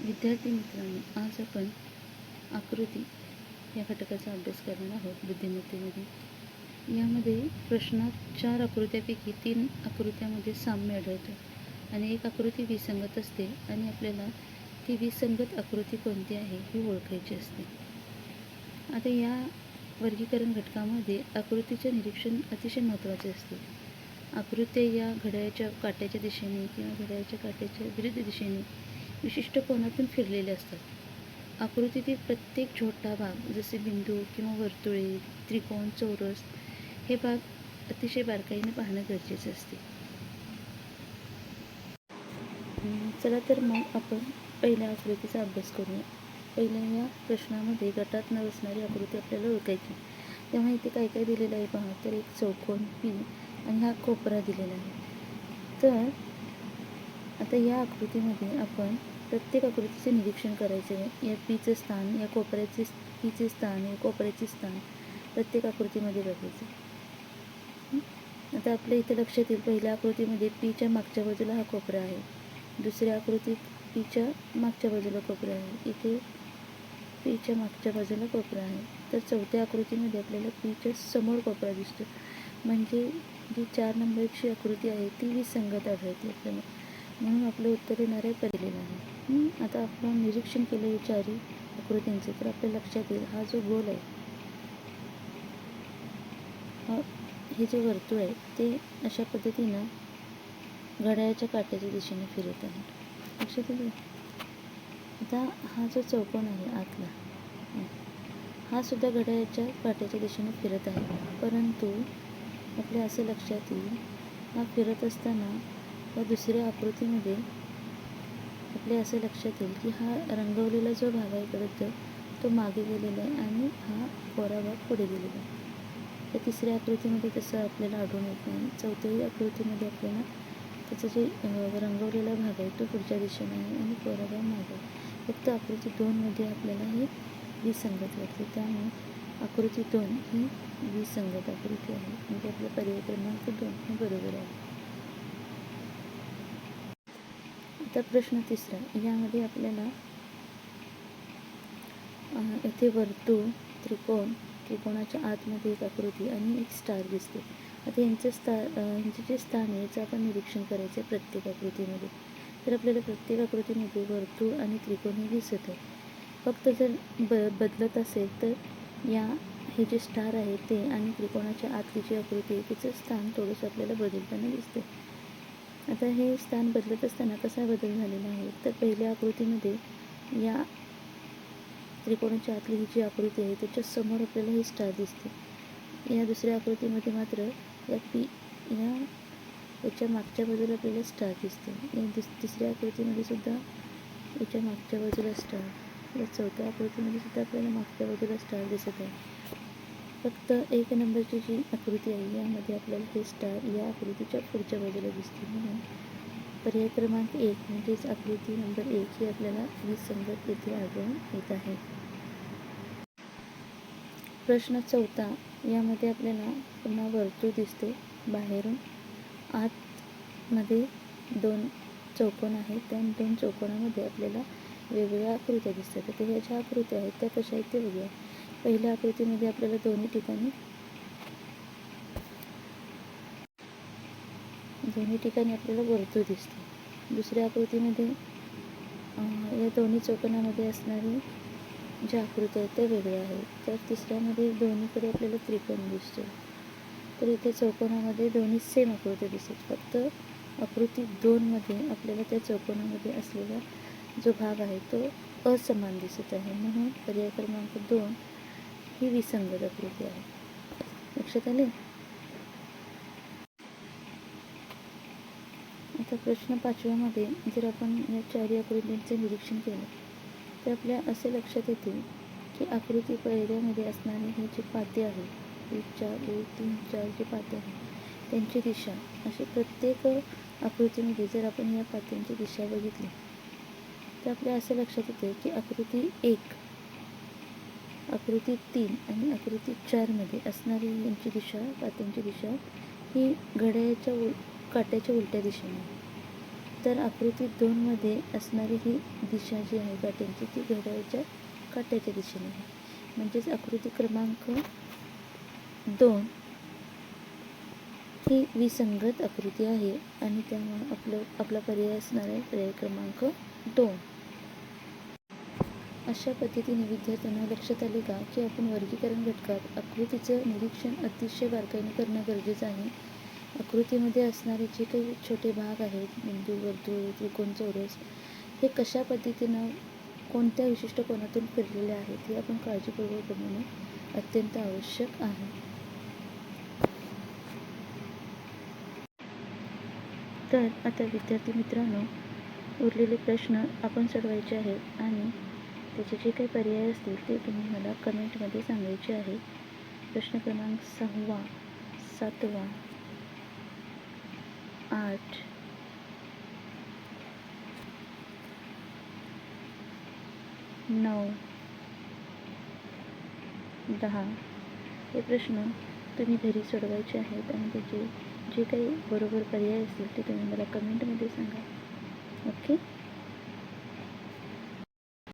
विद्यार्थी मित्रांनो, आज आपण आकृती या घटकाचा अभ्यास करणार आहोत बुद्धिमत्तेमध्ये. यामध्ये प्रश्नात 4 आकृत्यापैकी 3 आकृत्यामध्ये साम्य आढळतं आणि एक आकृती विसंगत असते आणि आपल्याला ती विसंगत आकृती कोणती आहे ही ओळखायची असते. आता या वर्गीकरण घटकामध्ये आकृतीचे निरीक्षण अतिशय महत्त्वाचे असते. आकृत्या या घड्याळाच्या काट्याच्या दिशेने किंवा घड्याळाच्या काट्याच्या विरुद्ध दिशेने विशिष्ट कोनातून फिरलेले असतात. आकृतीतील प्रत्येक छोटा भाग जसे बिंदू किंवा वर्तुळे, त्रिकोण, चौरस हे भाग अतिशय बारकाईने पाहणं गरजेचं असते. चला तर मग आपण पहिल्या आकृतीचा अभ्यास करूया. पहिल्या या प्रश्नामध्ये गटात न बसणारी आकृती आपल्याला ओळखायची. तेव्हा इथे काय काय दिलेलं आहे पहा. तर एक चौकोन P आणि हा कोपरा दिलेला आहे. तर आता या आकृतीमध्ये आपण प्रत्येक आकृतीचे निरीक्षण करायचे आहे. या Pचं स्थान, या कोपऱ्याचे Pचे स्थान, या कोपऱ्याचे स्थान प्रत्येक आकृतीमध्ये बघायचे. आता आपल्या इथे लक्षात येईल, पहिल्या आकृतीमध्ये Pच्या मागच्या बाजूला हा कोपरा आहे. दुसऱ्या आकृतीत Pच्या मागच्या बाजूला कोपरा आहे. इथे Pच्या मागच्या बाजूला कोपरा आहे. तर चौथ्या आकृतीमध्ये आपल्याला Pच्या समोर कोपरा दिसतो. म्हणजे जी 4 नंबरची आकृती आहे ती विसंगत आढळते आपल्याला. म्हणून आपलं उत्तर येणार आहे पहिलेला आहे. आता आपण निरीक्षण केलं या 4 आकृतींचे, तर आपल्या लक्षात येईल हा जो गोल आहे, हे जे वर्तुळ आहे ते अशा पद्धतीनं घड्याळाच्या काट्याच्या दिशेने फिरत आहे. लक्षात येईल. आता हा जो चौकोन आहे आतला, हा सुद्धा घड्याळाच्या काट्याच्या दिशेने फिरत आहे. परंतु आपल्या असं लक्षात येईल, हा फिरत असताना या दुसऱ्या आकृतीमध्ये आपल्या असं लक्षात येईल की हा रंगवलेला जो भाग आहे गडद तो मागे गेलेला आहे आणि हा कोरा भाग पुढे गेलेला आहे. या तिसऱ्या आकृतीमध्ये तसं आपल्याला आढळून येत नाही. चौथ्याही आकृतीमध्ये आपल्याला त्याचा जे रंगवलेला भाग आहे तो पुढच्या दिशेने आहे आणि कोरा भाग मागे आहे. फक्त आकृती 2मध्ये आपल्याला हे विसंगत वाटते. त्यामुळे आकृती 2 ही विसंगत आकृती आहे. म्हणजे आपला पर्याय क्रमांक 2 हे बरोबर आहे. आता प्रश्न तिसरा. यामध्ये आपल्याला येथे वर्तुळ, त्रिकोण, त्रिकोणाच्या आतमध्ये एक आकृती आणि एक स्टार दिसते. आता यांचं जे स्थान आहे याचं आपण निरीक्षण करायचं आहे प्रत्येक आकृतीमध्ये. तर आपल्याला प्रत्येक आकृतीमध्ये वर्तुळ आणि त्रिकोण हे दिसत आहे. फक्त जर बदलत असेल तर हे जे स्टार आहे ते आणि त्रिकोणाच्या आतली जी आकृती आहे तिचं स्थान थोडंसं आपल्याला बदलताना दिसते. आता हे स्थान बदलत असताना कसा बदल झालेला आहे, तर पहिल्या आकृतीमध्ये या त्रिकोणाच्या आतली ही जी आकृती आहे त्याच्या समोर आपल्याला हे स्टार दिसते. या दुसऱ्या आकृतीमध्ये मात्र याच्या मागच्या बाजूला आपल्याला स्टार दिसते. या तिसऱ्या आकृतीमध्ये सुद्धा याच्या मागच्या बाजूला स्टार. या चौथ्या आकृतीमध्ये सुद्धा आपल्याला मागच्या बाजूला स्टार दिसत आहे. फक्त 1 नंबरची जी आकृती आहे यामध्ये आपल्याला हे स्टार या आकृतीच्या पुढच्या बाजूला दिसते. म्हणून पर्याय क्रमांक 1 म्हणजेच आकृती नंबर 1 ही आपल्याला विसंगत येथे आढळून येत आहे. प्रश्न चौथा. यामध्ये आपल्याला पुन्हा वर्तुळ दिसते बाहेरून. आतमध्ये 2 चौकोन आहेत. त्या 2 चौकोनामध्ये आपल्याला वेगवेगळ्या आकृत्या दिसतात. तर ह्या ज्या आकृत्या आहेत त्या कशा आहेत ते बघूया. पहिल्या आकृतीमध्ये आपल्याला दोन्ही ठिकाणी आपल्याला वर्तुळ दिसते. दुसऱ्या आकृतीमध्ये या दोन्ही चौकोनामध्ये असणारी ज्या आकृत्या आहेत त्या वेगळ्या आहेत. तर तिसऱ्यामध्ये दोन्हीकडे आपल्याला त्रिकोण दिसतो. तर इथे चौकोनामध्ये दोन्ही सेम आकृत्या दिसतात. फक्त आकृती 2मध्ये आपल्याला त्या चौकोनामध्ये असलेला जो भाग आहे तो असमान दिसत आहे. म्हणून पर्याय क्रमांक 2 ही विसंगत आकृती आहे. लक्षात आले. आता प्रश्न 5व्यामध्ये जर आपण या 4 आकृतींचे निरीक्षण केलं तर आपल्या असे लक्षात येते की आकृती पहिल्यामध्ये असणारे हे जे पाते आहे, 1, 4, 1, 3, 4 जे पाते आहेत त्यांची दिशा, असे प्रत्येक आकृतीमध्ये जर आपण या पात्यांची दिशा बघितली तर आपल्या असं लक्षात येते की आकृती 1, आकृती 3 आणि आकृती 4मध्ये असणारी यांची दिशा, पात्यांची दिशा ही घड्याळाच्या काट्याच्या उलट्या दिशेने. तर आकृती 2मध्ये असणारी ही दिशा जी आहे काट्यांची ती घड्याळाच्या काट्याच्या दिशेने आहे. म्हणजेच आकृती क्रमांक 2 ही विसंगत आकृती आहे आणि त्यामुळे आपला पर्याय असणार आहे पर्याय क्रमांक 2. अशा पद्धतीने विद्यार्थ्यांना लक्षात आले का की आपण वर्गीकरण घटकात आकृतीचं निरीक्षण अतिशय बारकाईने करणं गरजेचं आहे. आकृतीमध्ये असणारे जे काही छोटे भाग आहेत, बिंदू, वर्तुळ, त्रिकोण, चौरस, हे कशा पद्धतीनं कोणत्या विशिष्ट कोनातून फिरलेले आहेत हे आपण काळजीपूर्वक बघणं अत्यंत आवश्यक आहे. तर आता विद्यार्थी मित्रांनो, उरलेले प्रश्न आपण सोडवायचे आहेत आणि त्याचे जे काही पर्याय असतील ते तुम्ही मला कमेंटमध्ये सांगायचे आहे. प्रश्न क्रमांक 6, 7, 8, 9, 10 हे प्रश्न तुम्ही घरी सोडवायचे आहेत आणि त्याचे जे काही बरोबर पर्याय असतील ते तुम्ही मला कमेंटमध्ये सांगा. ओके.